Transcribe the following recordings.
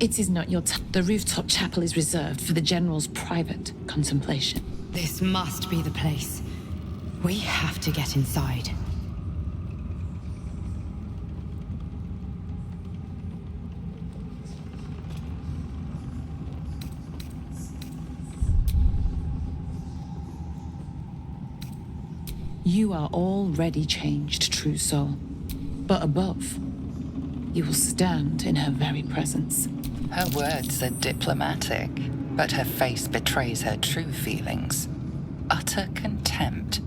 It is not your the rooftop chapel is reserved for the General's private contemplation. This must be the place. We have to get inside. You are already changed, true soul. But above, you will stand in her very presence. Her words are diplomatic, but her face betrays her true feelings. Utter contempt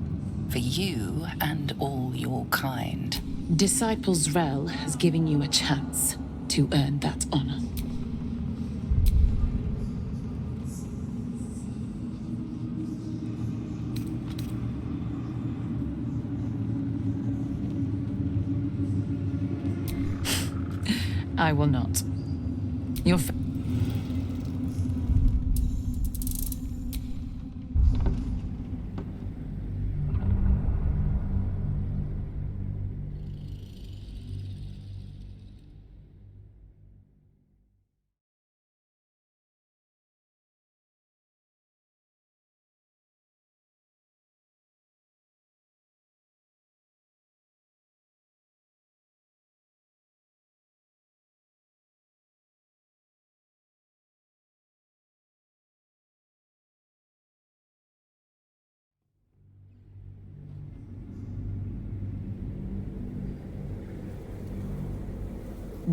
for you and all your kind. Disciples Rel has given you a chance to earn that honor. I will not. Your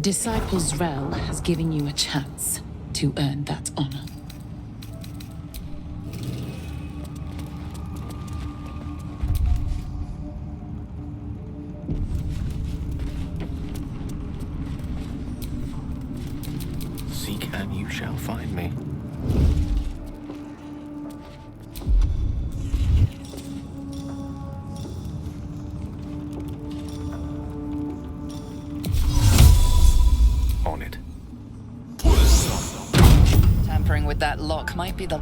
Disciples Rel has given you a chance to earn that honor. Seek and you shall find me. On it. Tampering with that lock might be the...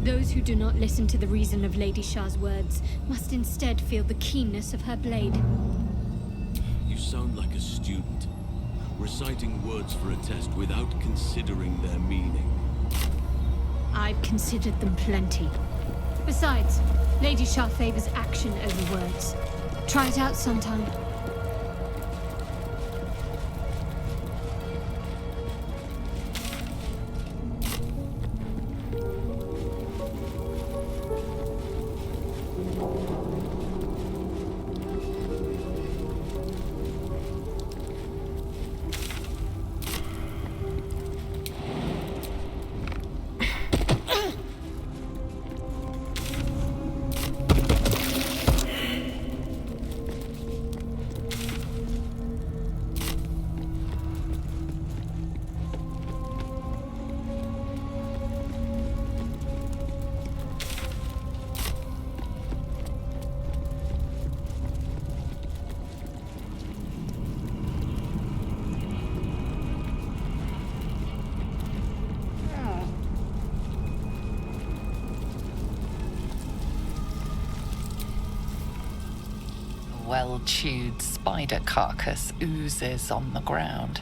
Those who do not listen to the reason of Lady Shar's words must instead feel the keenness of her blade. You sound like a student, reciting words for a test without considering their meaning. I've considered them plenty. Besides, Lady Shar favors action over words. Try it out sometime. Well-chewed spider carcass oozes on the ground.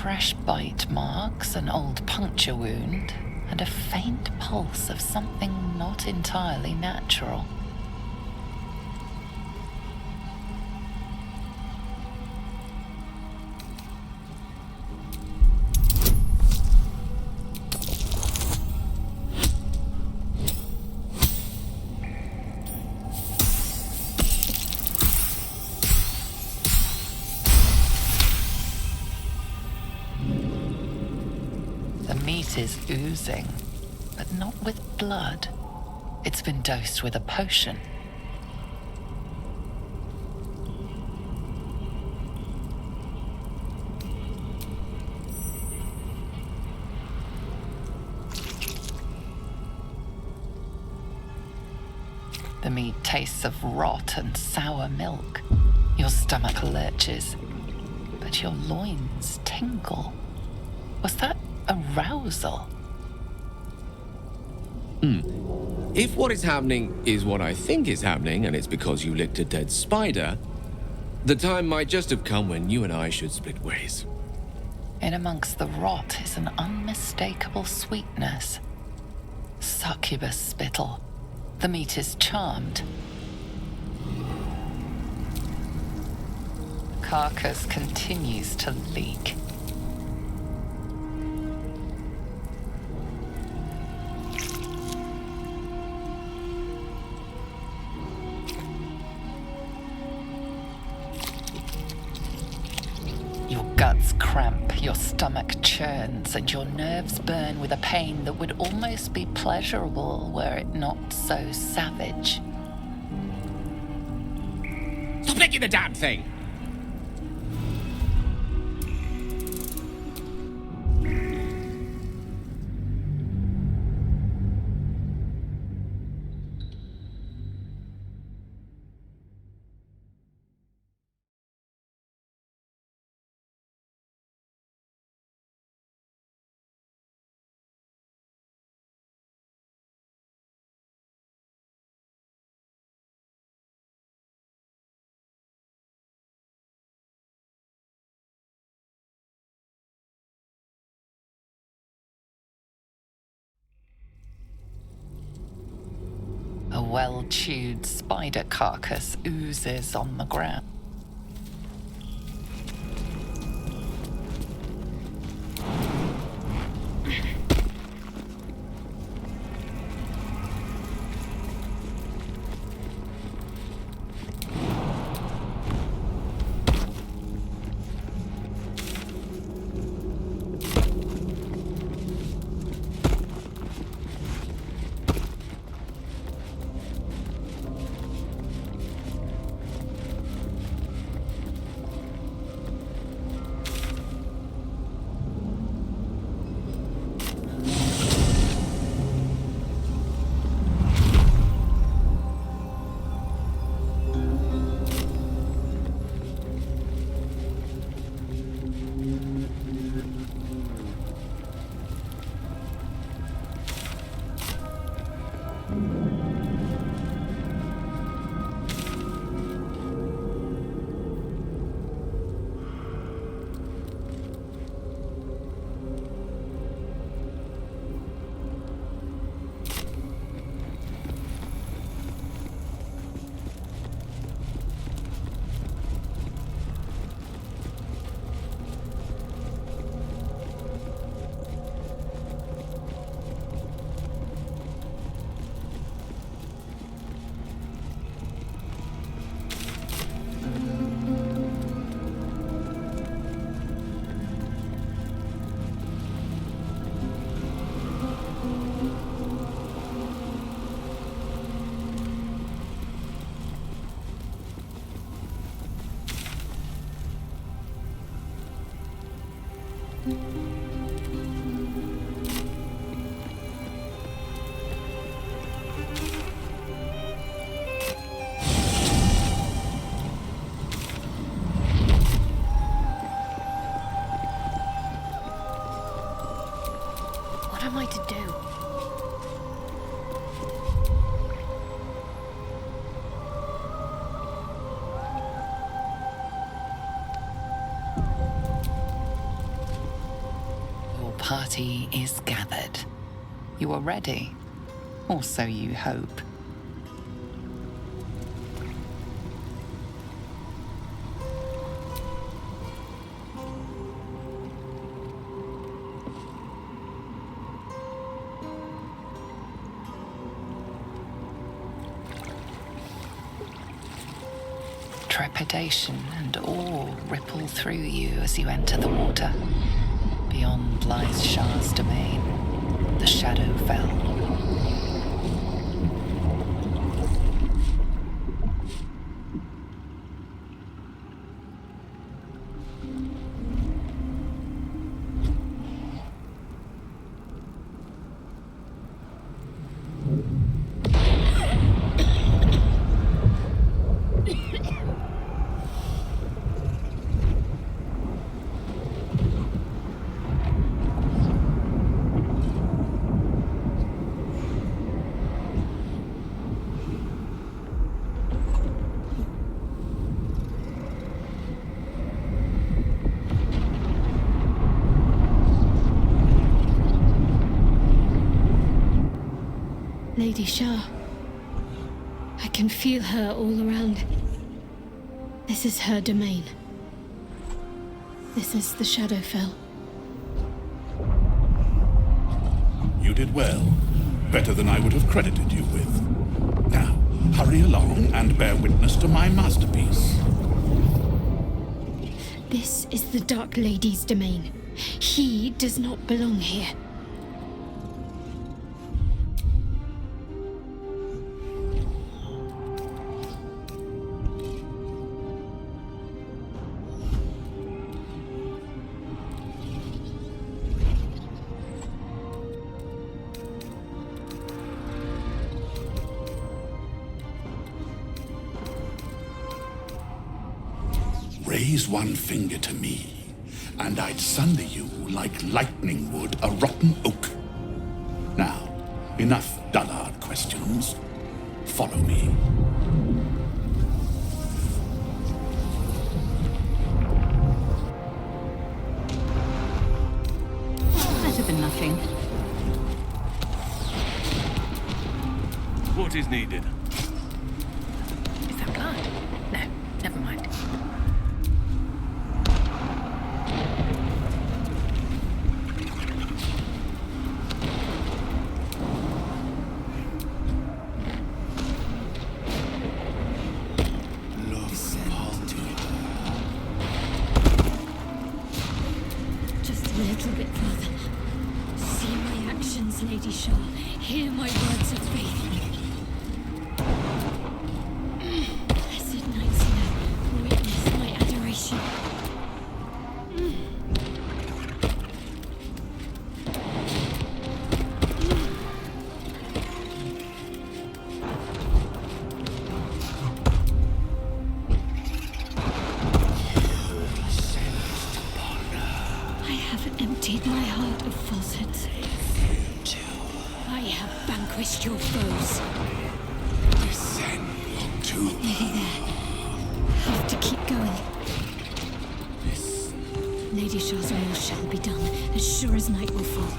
fresh bite marks, an old puncture wound, and a faint pulse of something not entirely natural. The meat is oozing, but not with blood. It's been dosed with a potion. The meat tastes of rot and sour milk. Your stomach lurches, but your loins tingle. Was that arousal? If what is happening is what I think is happening, and it's because you licked a dead spider, the time might just have come when you and I should split ways. In amongst the rot is an unmistakable sweetness. Succubus spittle. The meat is charmed. The carcass continues to leak. Your guts cramp, your stomach churns, and your nerves burn with a pain that would almost be pleasurable were it not so savage. Stop licking the damn thing! A well-chewed spider carcass oozes on the ground. party is gathered. You are ready, or so you hope. Trepidation and awe ripple through you as you enter the water. Beyond lies Shar's domain, the Shadowfell. Lady Shar. I can feel her all around. This is her domain. This is the Shadowfell. You did well. Better than I would have credited you with. Now, hurry along and bear witness to my masterpiece. This is the Dark Lady's domain. He does not belong here. Raise one finger to me, and I'd sunder you like lightning would a rotten oak. Now, enough dullard questions. Follow me. Better than nothing. What is needed? Is that blood? No, never mind. Just a little bit further. See my actions, Lady Shar. Hear my words of faith. Blessed Nightsong, witness my adoration. I have emptied my heart of falsehoods. I have vanquished your foes. Descend to Nearly there. Have to keep going. Lady Shar's will shall be done, as sure as night will fall.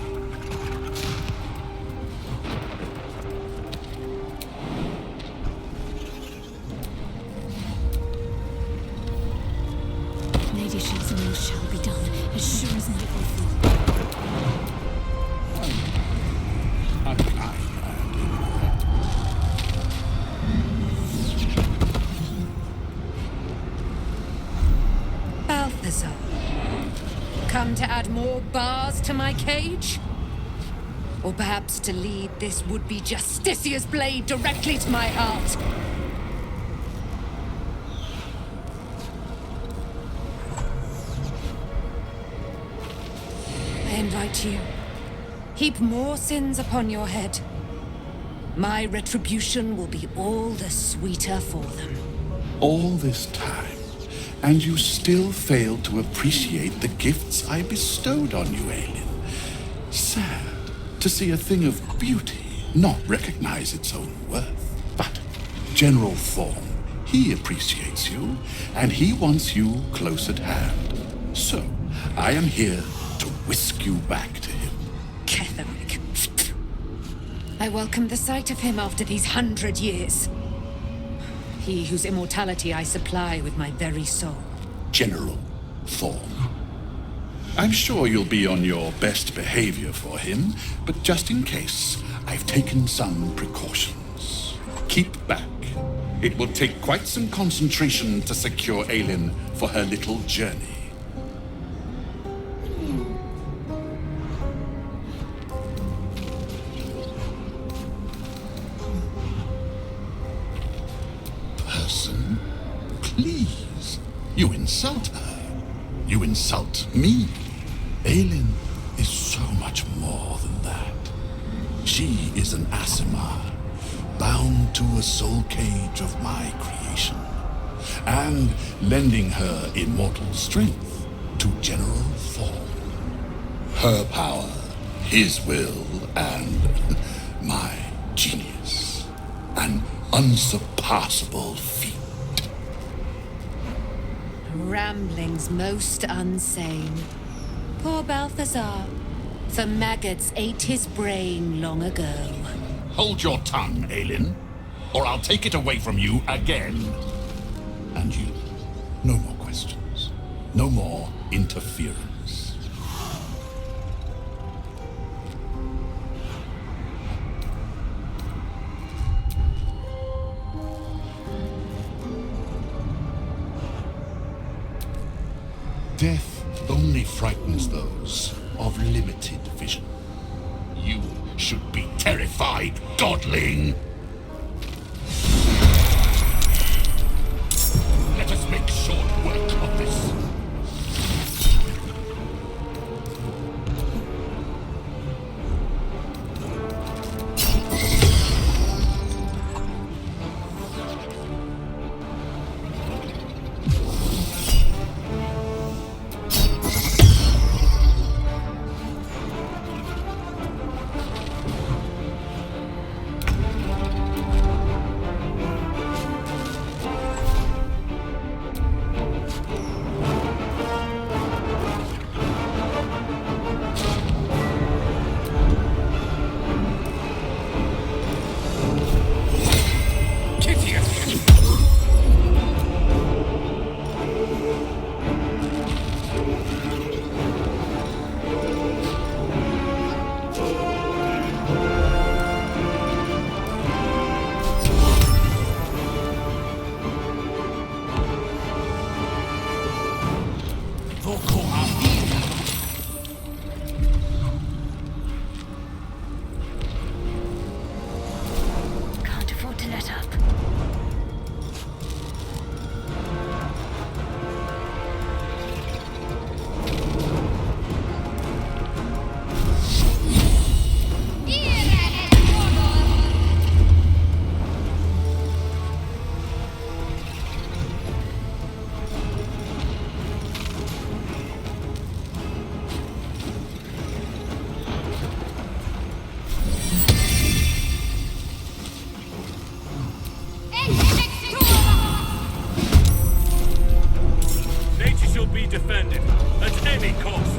Lady Shar's will shall be done, as sure as night will fall. Balthazar, come to add more bars to my cage? Or perhaps to lead this would-be Justicia's blade directly to my heart? I invite you. Heap more sins upon your head. My retribution will be all the sweeter for them. all this time, and you still failed to appreciate the gifts I bestowed on you, Aelin. Sad to see a thing of beauty not recognize its own worth. But General Thorm, he appreciates you, and he wants you close at hand. So, I am here to whisk you back to him. I welcome the sight of him after these 100 years. He whose immortality I supply with my very soul. General Thorm. I'm sure you'll be on your best behavior for him, but just in case, I've taken some precautions. Keep back. It will take quite some concentration to secure Aelin for her little journey. Person, please. You insult her. You insult me. Aelin is so much more than that. She is an Asimar, bound to a soul cage of my creation, and lending her immortal strength to General Thorm. Her power, his will, and my genius. An unsurpassable feat. Ramblings most unsane. Poor Balthazar. The maggots ate his brain long ago. Hold your tongue, Aelin, or I'll take it away from you again. And you, no more questions. No more interference. Death only frightens those of limited vision. You should be terrified, godling! Let us make short work of this. Can't afford to let up. Nature shall be defended at any cost.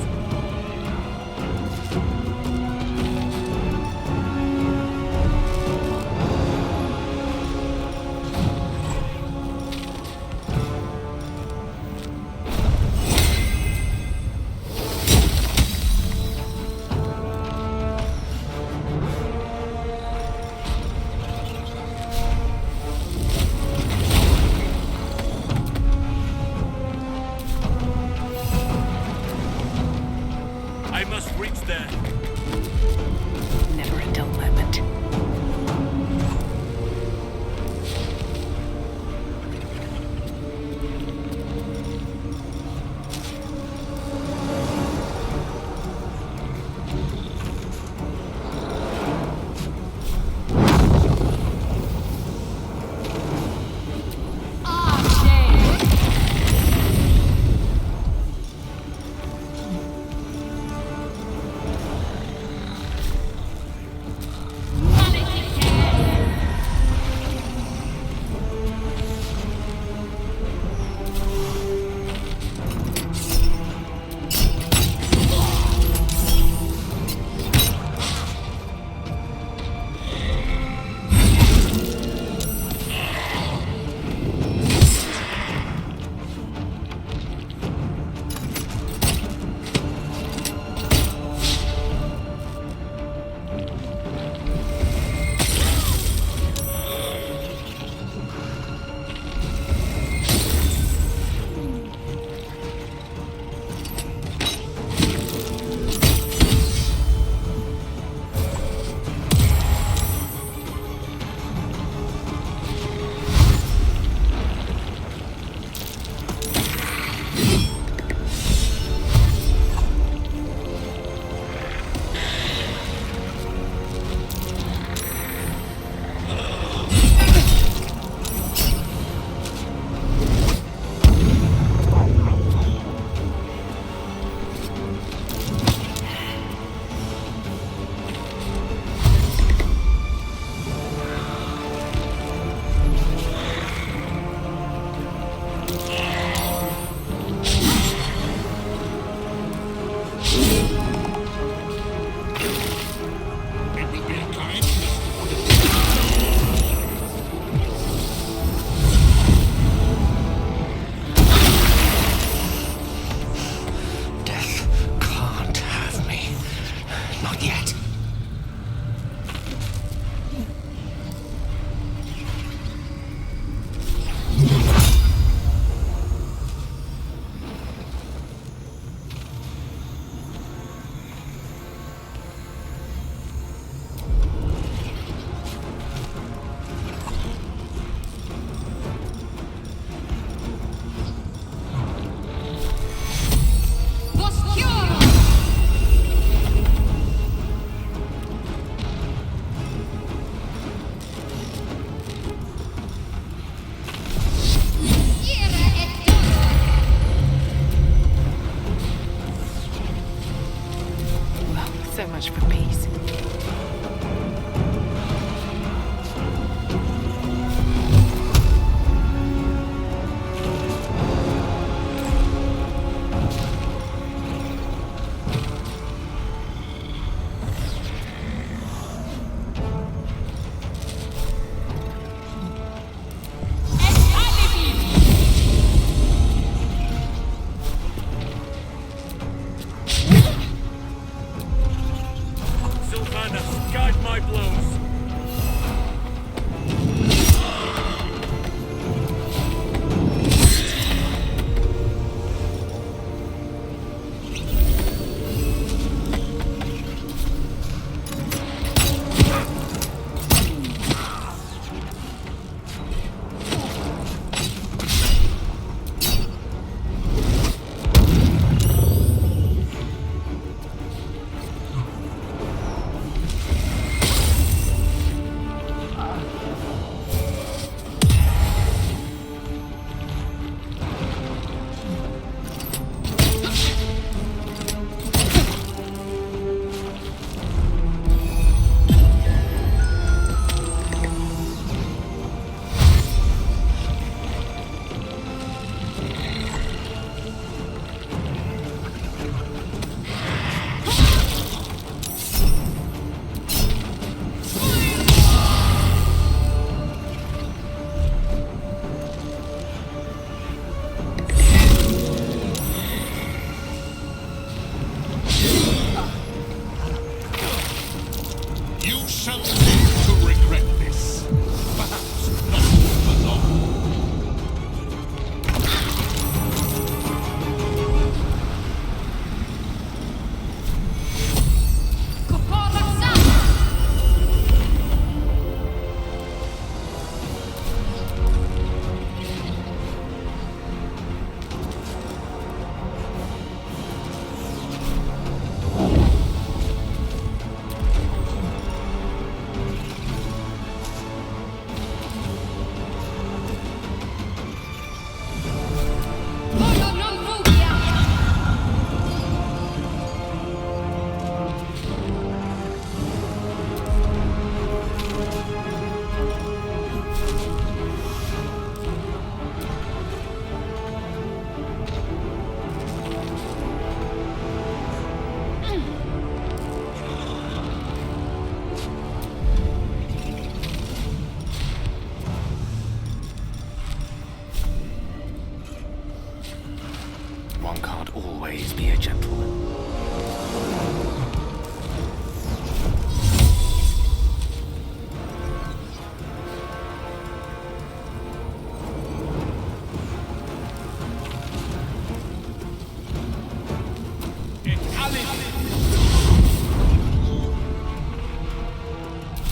always be a gentleman.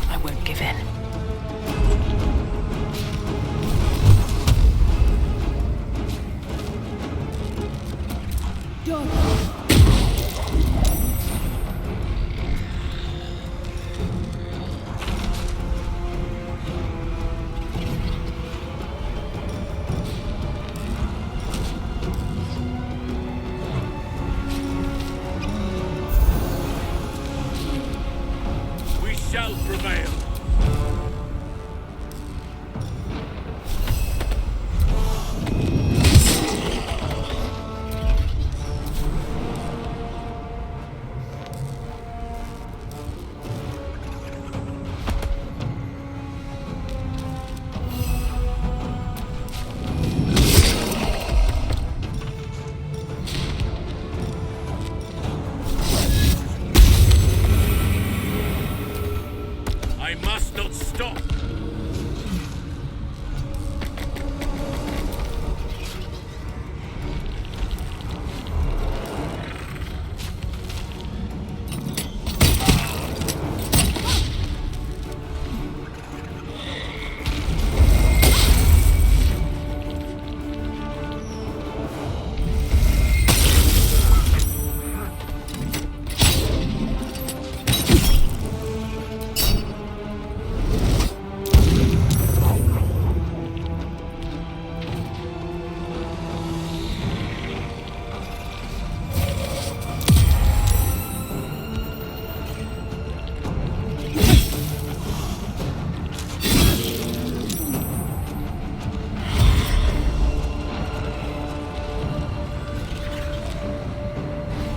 I won't give in. We shall prevail. I must not stop.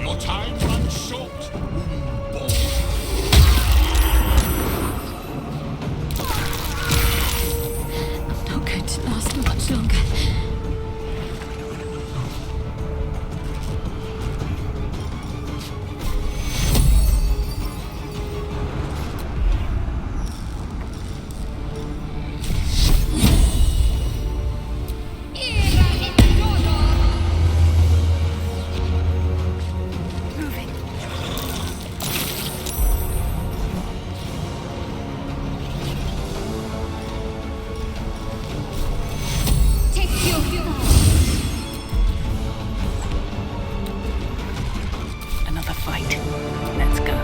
Your time runs short. Not going to last much longer. Another fight. Let's go.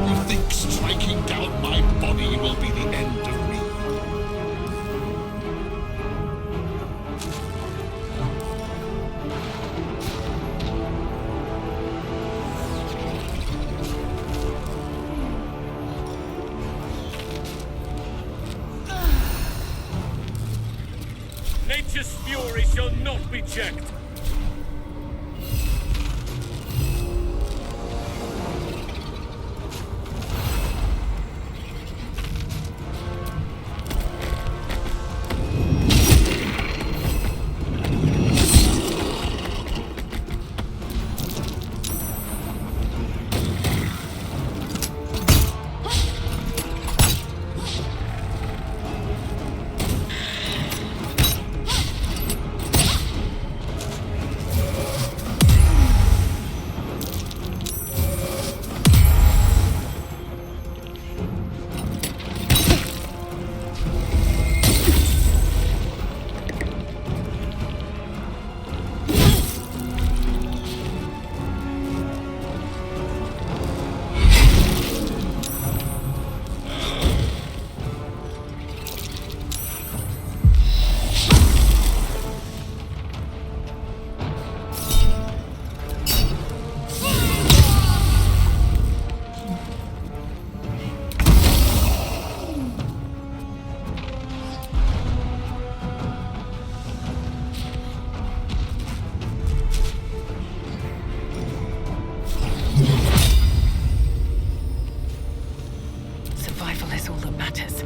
You think striking down my body will be the end of me? Nature's fury shall not be checked. Survival is all that matters.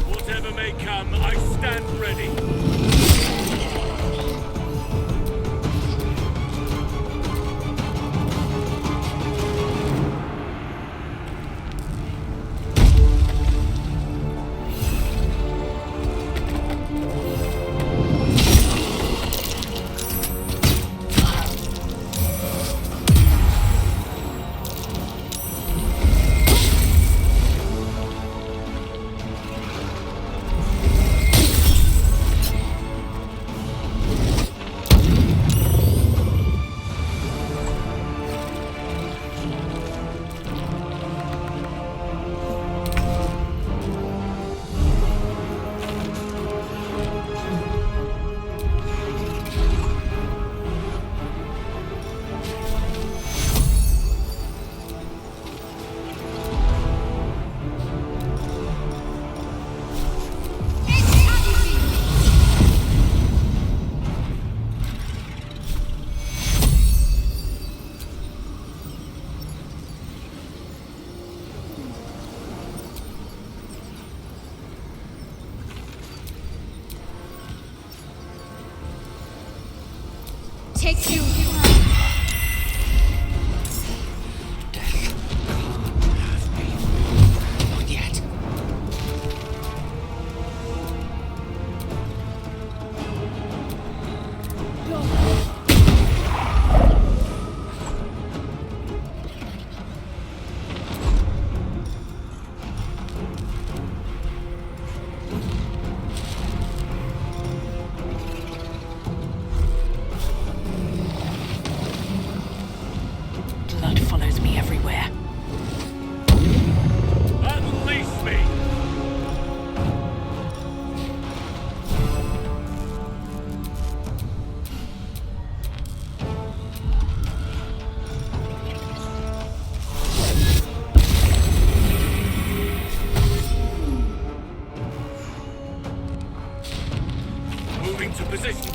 Whatever may come, I stand ready. Take you. Not yet. Blood follows me everywhere. Unleash me! Moving to position.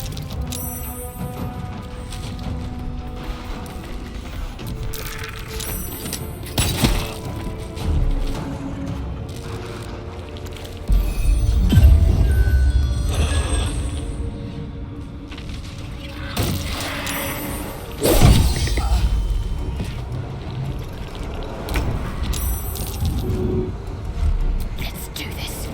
Let's do this.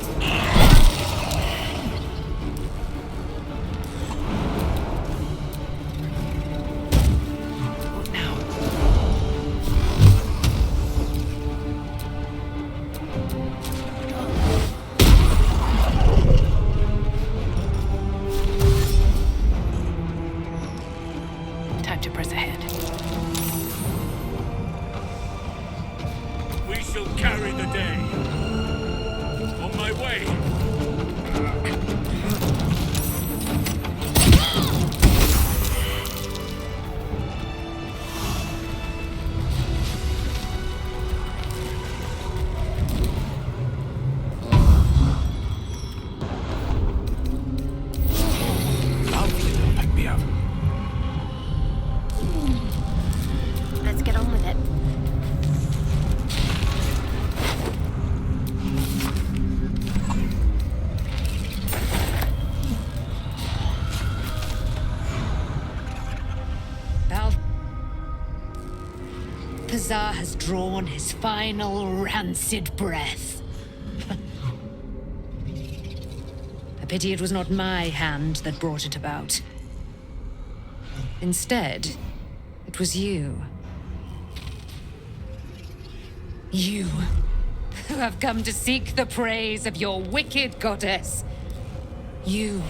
What now? Time to press ahead. We shall carry the day. On my way. Pick me up. Let's get on with it. Balthazar has drawn his final rancid breath. A pity it was not my hand that brought it about. Instead, it was you. You, who have come to seek the praise of your wicked goddess. You,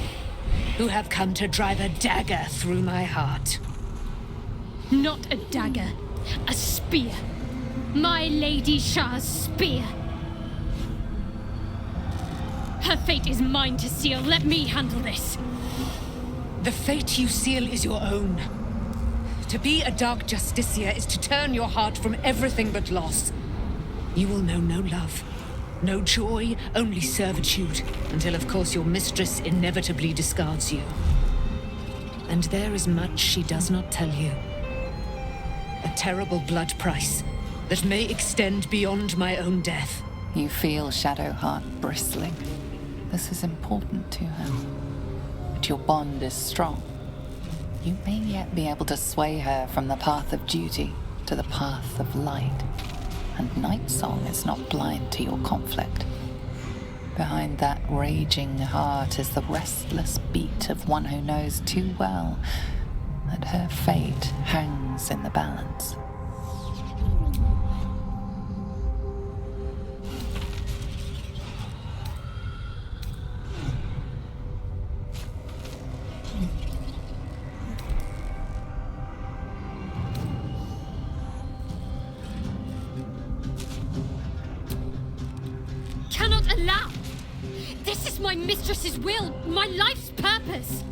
who have come to drive a dagger through my heart. Not a dagger, a spear. My Lady Shar's spear. Her fate is mine to seal. Let me handle this. The fate you seal is your own. To be a Dark Justicia is to turn your heart from everything but loss. You will know no love, no joy, only servitude, until of course your mistress inevitably discards you. And there is much she does not tell you. A terrible blood price that may extend beyond my own death. You feel Shadowheart bristling. This is important to her. But your bond is strong. You may yet be able to sway her from the path of duty to the path of light. And Nightsong is not blind to your conflict. Behind that raging heart is the restless beat of one who knows too well that her fate hangs in the balance. Cannot allow! This is my mistress's will, my life's purpose!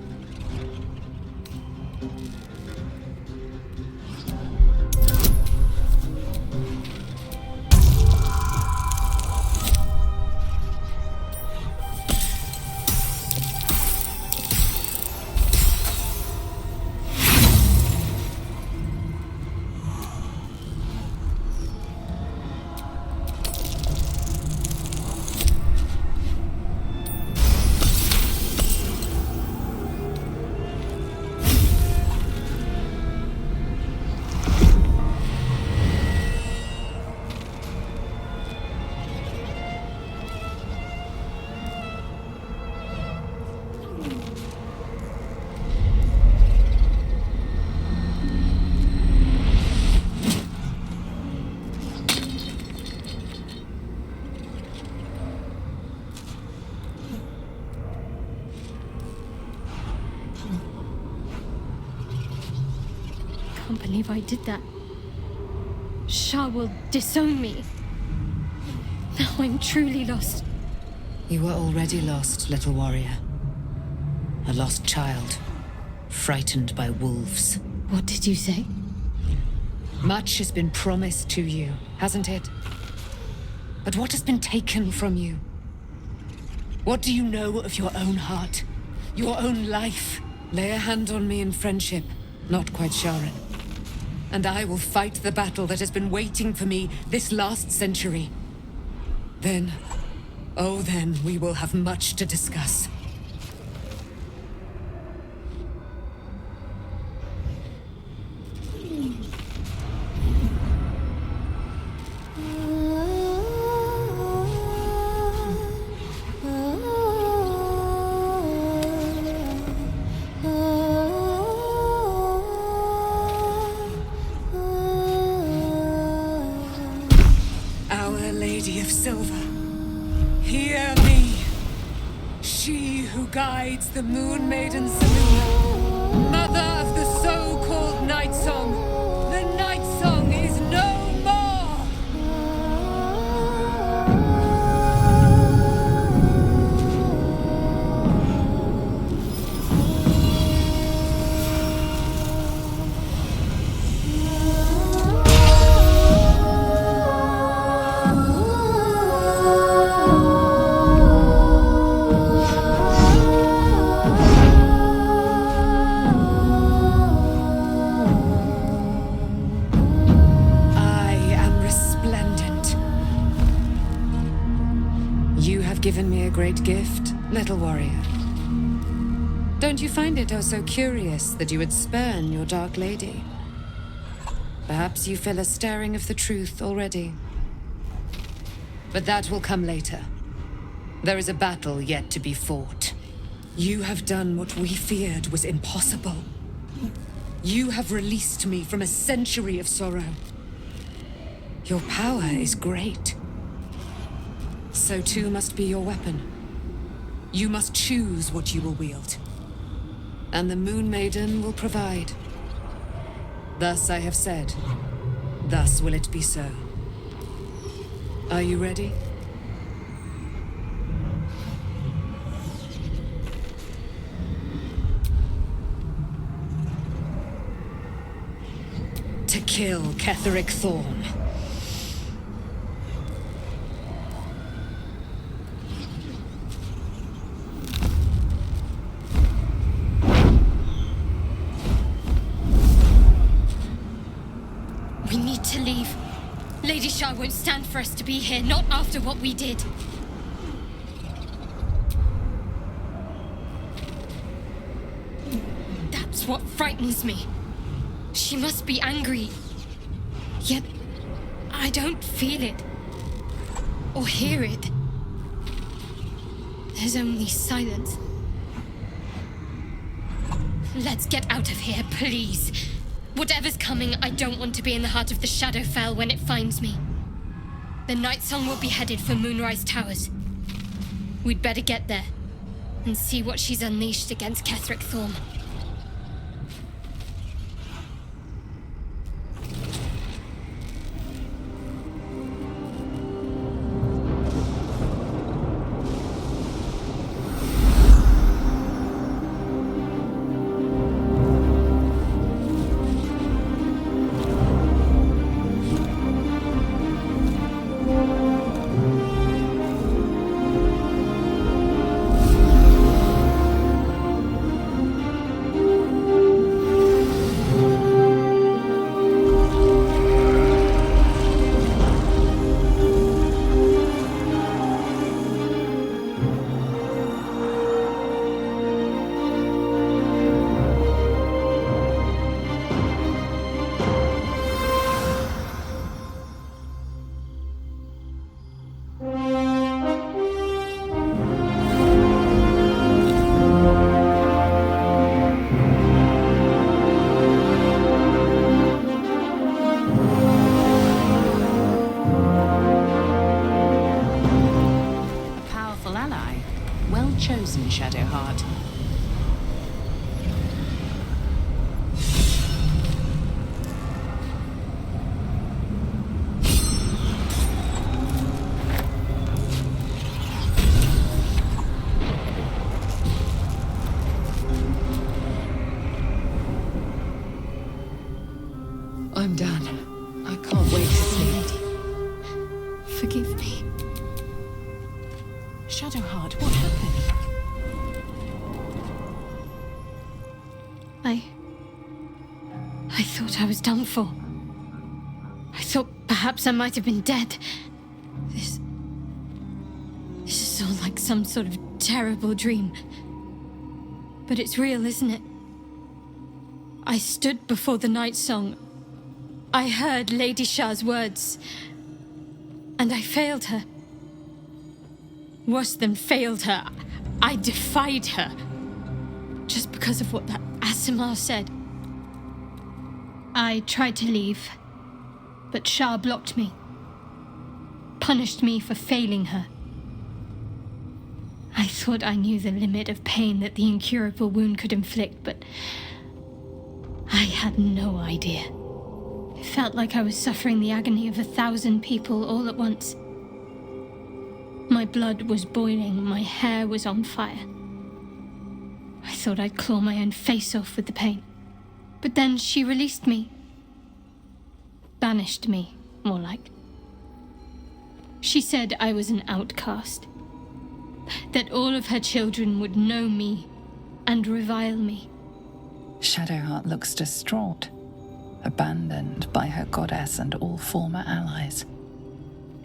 I can't believe I did that. Shar will disown me. Now I'm truly lost. You were already lost, little warrior. A lost child, frightened by wolves. What did you say? Much has been promised to you, hasn't it? But what has been taken from you? What do you know of your own heart? Your own life? Lay a hand on me in friendship, not quite Sharon. And I will fight the battle that has been waiting for me this last century. Then, oh then, we will have much to discuss. Guides the Moon Maiden Selûne, mother of the so-called Nightsong. The Nightsong is no more! Given me a great gift, little warrior. Don't you find it oh so curious that you would spurn your dark lady? Perhaps you feel a stirring of the truth already. But that will come later. There is a battle yet to be fought. You have done what we feared was impossible. You have released me from a century of sorrow. Your power is great. So too must be your weapon. You must choose what you will wield. And the Moon Maiden will provide. Thus I have said. Thus will it be so. Are you ready? To kill Ketheric Thorm. Lady Shar won't stand for us to be here, not after what we did. That's what frightens me. She must be angry. Yet, I don't feel it. Or hear it. There's only silence. Let's get out of here, please. Whatever's coming, I don't want to be in the heart of the Shadowfell when it finds me. The Nightsong will be headed for Moonrise Towers. We'd better get there and see what she's unleashed against Ketheric Thorm. Chosen, Shadowheart. I'm done. I can't wait to sleep. Forgive me. Shadowheart, what happened? I thought I was done for. I thought perhaps I might have been dead. This is all like some sort of terrible dream. But it's real, isn't it? I stood before the Nightsong. I heard Lady Shar's words. And I failed her. Worse than failed her, I defied her. Just because of what that Aasimar said. I tried to leave, but Shar blocked me. Punished me for failing her. I thought I knew the limit of pain that the incurable wound could inflict, but I had no idea. It felt like I was suffering the agony of 1,000 people all at once. My blood was boiling, my hair was on fire. I thought I'd claw my own face off with the pain. But then she released me. Banished me, more like. She said I was an outcast. That all of her children would know me and revile me. Shadowheart looks distraught, abandoned by her goddess and all former allies.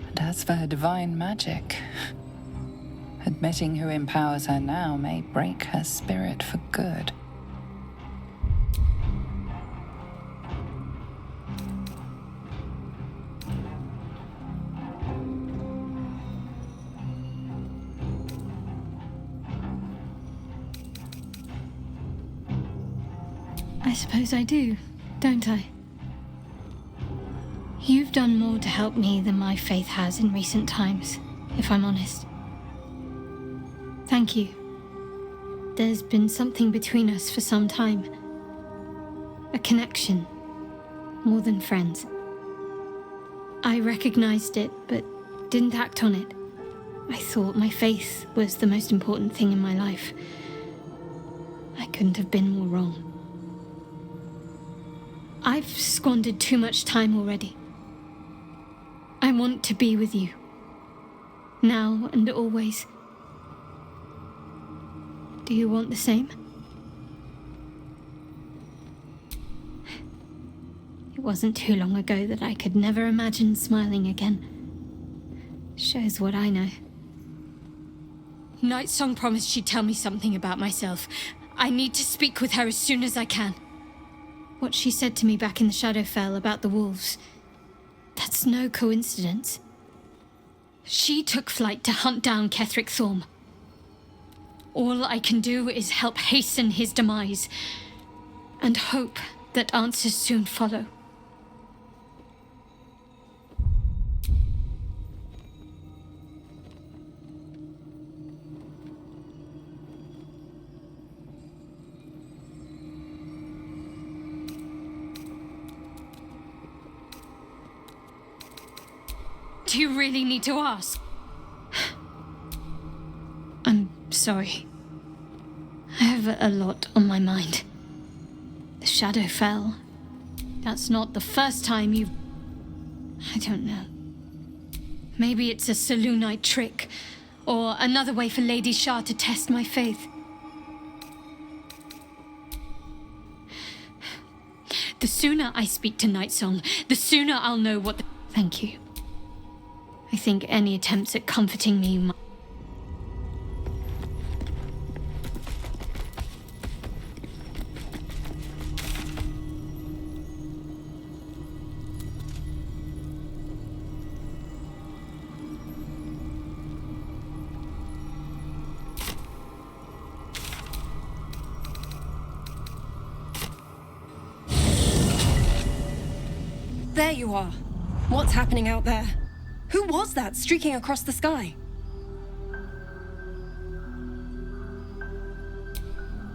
And as for her divine magic, admitting who empowers her now may break her spirit for good. I suppose I do, don't I? You've done more to help me than my faith has in recent times, if I'm honest. Thank you. There's been something between us for some time. A connection, more than friends. I recognized it, but didn't act on it. I thought my faith was the most important thing in my life. I couldn't have been more wrong. I've squandered too much time already. I want to be with you. Now and always. Do you want the same? It wasn't too long ago that I could never imagine smiling again. Shows what I know. Nightsong promised she'd tell me something about myself. I need to speak with her as soon as I can. What she said to me back in the Shadowfell about the wolves, that's no coincidence. She took flight to hunt down Ketheric Thorm. All I can do is help hasten his demise, and hope that answers soon follow. Do you really need to ask? I'm sorry. I have a lot on my mind. The Shadowfell. That's not the first time you've... I don't know. Maybe it's a Selûnite trick, or another way for Lady Shar to test my faith. The sooner I speak to Nightsong, the sooner I'll know what the... Thank you. I think any attempts at comforting me might... There you are. What's happening out there? Who was that streaking across the sky?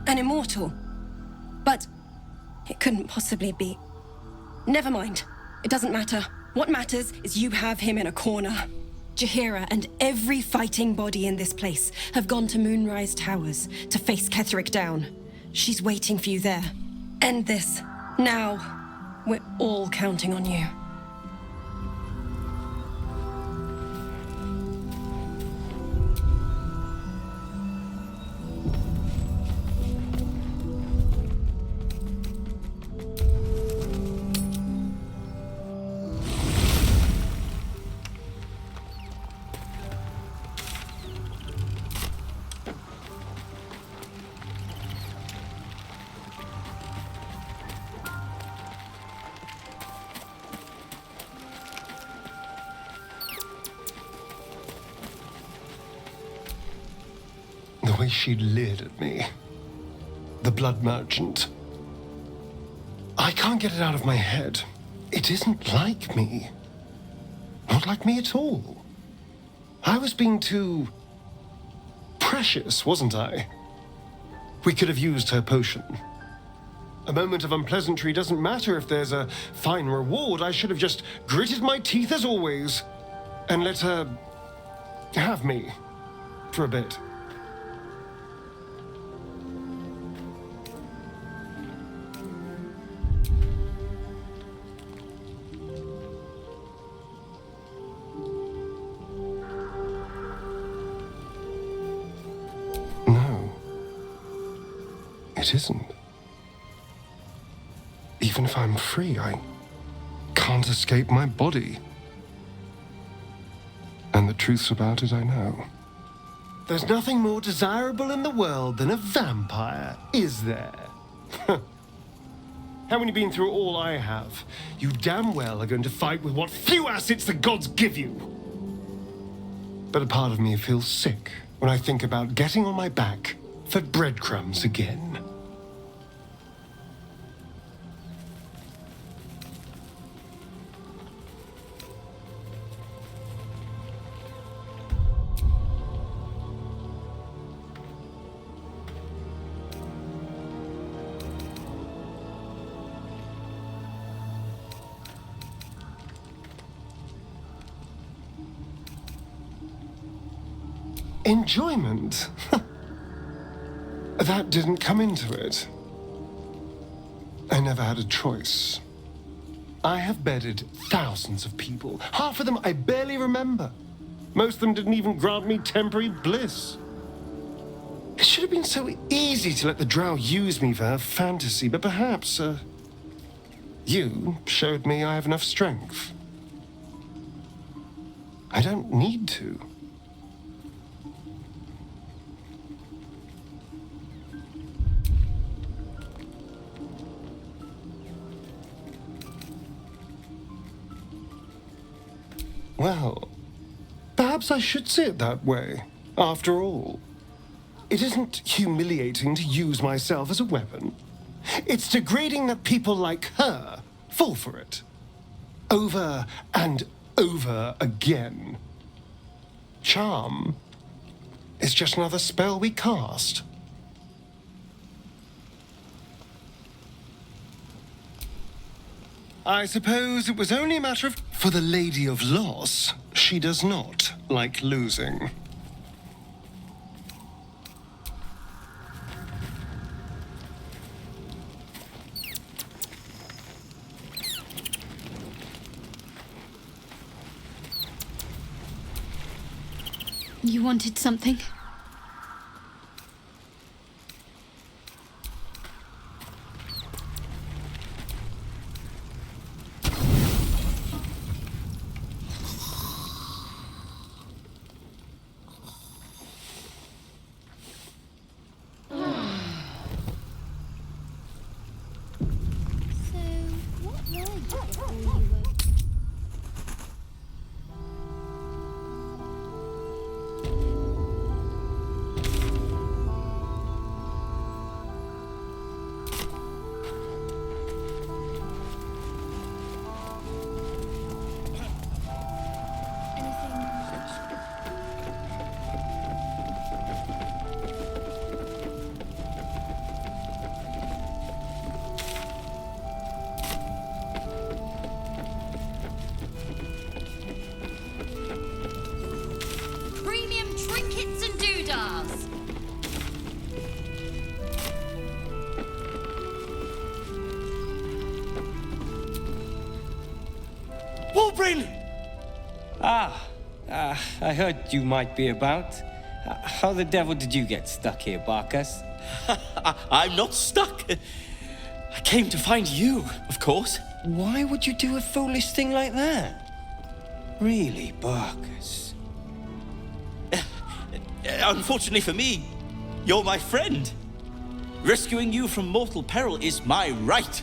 An immortal. But it couldn't possibly be. Never mind. It doesn't matter. What matters is you have him in a corner. Jaheira and every fighting body in this place have gone to Moonrise Towers to face Ketheric down. She's waiting for you there. End this. Now. We're all counting on you. The way she leered at me. The blood merchant. I can't get it out of my head. It isn't like me. Not like me at all. I was being too... precious, wasn't I? We could have used her potion. A moment of unpleasantry doesn't matter if there's a fine reward. I should have just gritted my teeth as always and let her have me for a bit. It isn't. Even if I'm free, I can't escape my body. And the truths about it I know. There's nothing more desirable in the world than a vampire, is there? Having been through all I have, you damn well are going to fight with what few assets the gods give you. But a part of me feels sick when I think about getting on my back for breadcrumbs again. Enjoyment? That didn't come into it. I never had a choice. I have bedded thousands of people. Half of them I barely remember. Most of them didn't even grant me temporary bliss. It should have been so easy to let the drow use me for her fantasy, but perhaps You showed me I have enough strength. I don't need to. Well, perhaps I should see it that way, after all. It isn't humiliating to use myself as a weapon. It's degrading that people like her fall for it. Over and over again. Charm is just another spell we cast. I suppose it was only a matter of... For the Lady of Loss, she does not like losing. You wanted something? Premium trinkets and doodads. Wolverine! I heard you might be about. How the devil did you get stuck here, Barkus? I'm not stuck. I came to find you, of course. Why would you do a foolish thing like that? Really, Barkus? Unfortunately for me, you're my friend. Rescuing you from mortal peril is my right.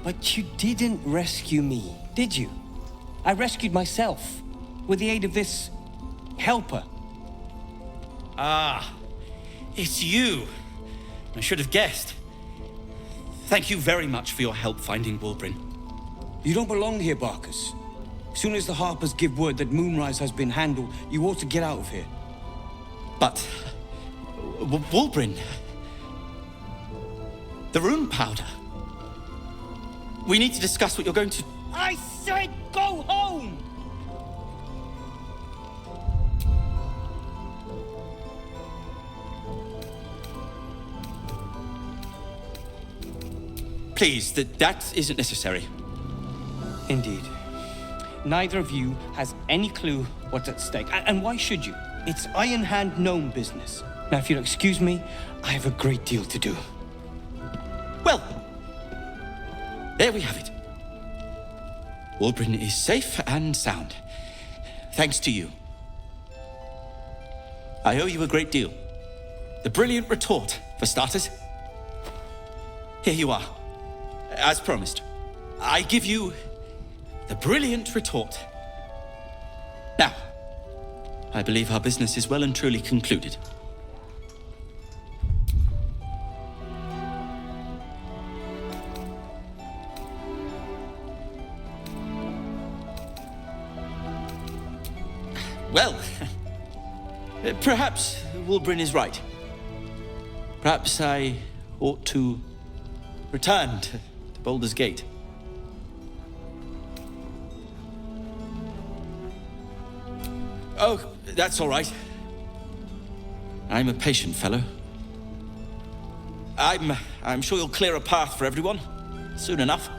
But you didn't rescue me, did you? I rescued myself, with the aid of this helper. Ah, it's you. I should have guessed. Thank you very much for your help finding Wolverine. You don't belong here, Barkus. As soon as the Harpers give word that Moonrise has been handled, you ought to get out of here. But... Wolverine... The rune powder... We need to discuss what you're going to... I said go home! Please, that isn't necessary. Indeed. Neither of you has any clue what's at stake. And why should you? It's Iron Hand gnome business. Now, if you'll excuse me, I have a great deal to do. Well, there we have it. Wolverine is safe and sound. Thanks to you. I owe you a great deal. The brilliant retort, for starters. Here you are. As promised. I give you the brilliant retort. Now, I believe our business is well and truly concluded. Well, perhaps Wolverine is right. Perhaps I ought to return to Baldur's Gate. Oh, that's all right. I'm a patient fellow. I'm sure you'll clear a path for everyone soon enough.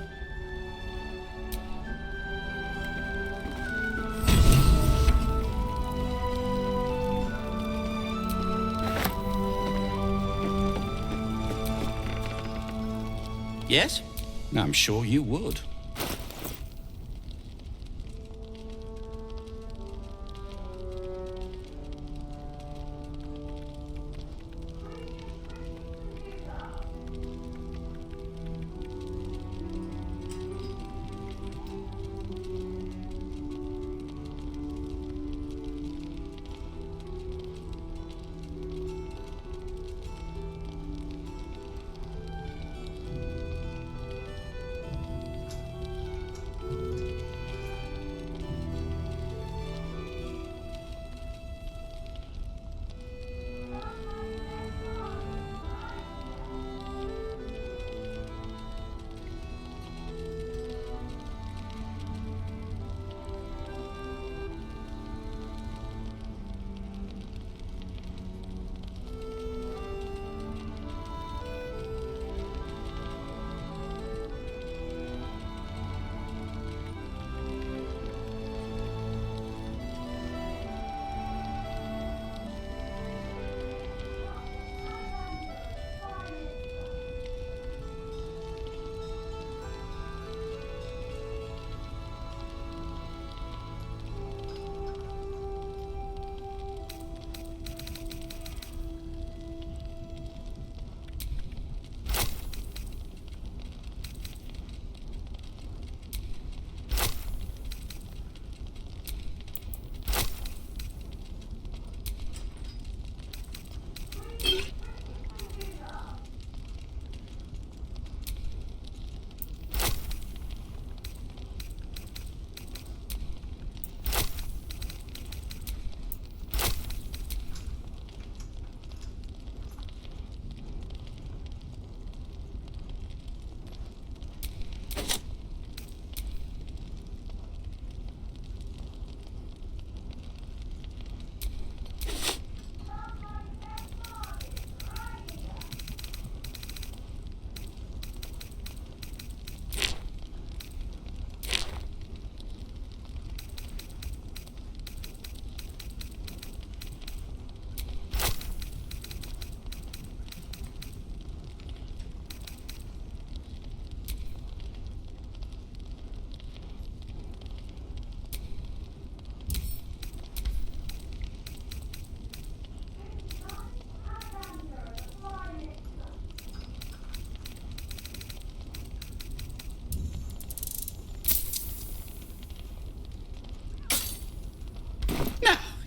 Yes? I'm sure you would.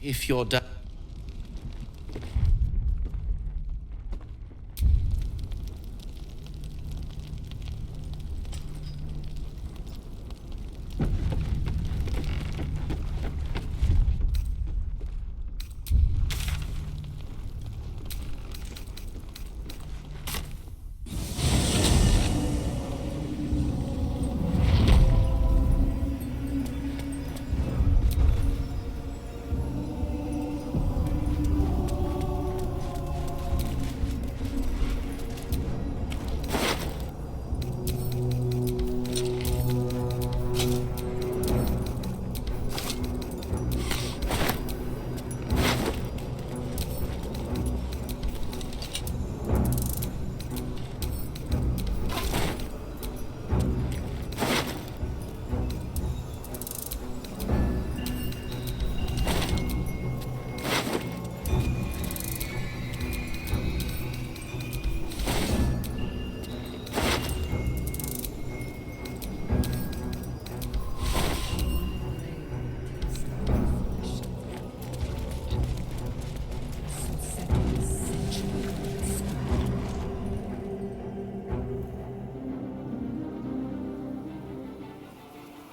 If you're done.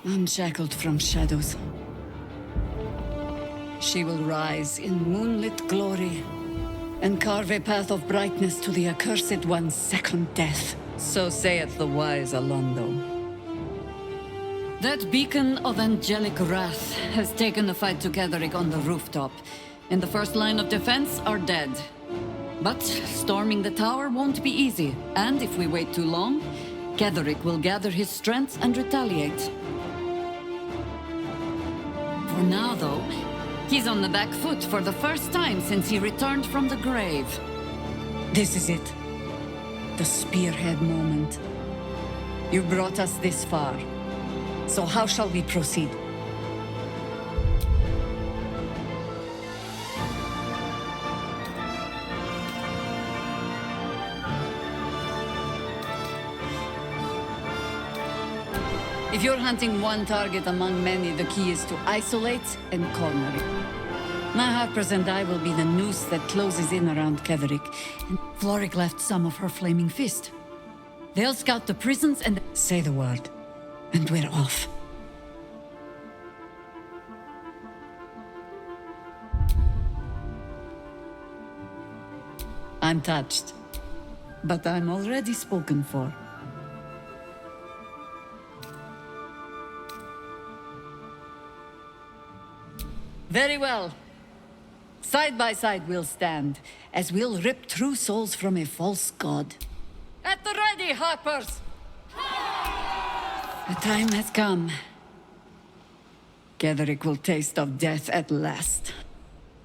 Unshackled from shadows, she will rise in moonlit glory and carve a path of brightness to the accursed one's second death. So saith the wise Alondo. That beacon of angelic wrath has taken the fight to Ketheric on the rooftop, and the first line of defense are dead. But storming the tower won't be easy, and if we wait too long, Ketheric will gather his strength and retaliate. For now, though, he's on the back foot for the first time since he returned from the grave. This is it. The spearhead moment. You brought us this far. So how shall we proceed? If you're hunting one target among many, the key is to isolate and corner it. My Harpers and I will be the noose that closes in around Ketheric. And Floric left some of her flaming fist. They'll scout the prisons and say the word. And we're off. I'm touched. But I'm already spoken for. Very well. Side by side we'll stand, as we'll rip true souls from a false god. At the ready, Harpers! The time has come. Ketheric will taste of death at last.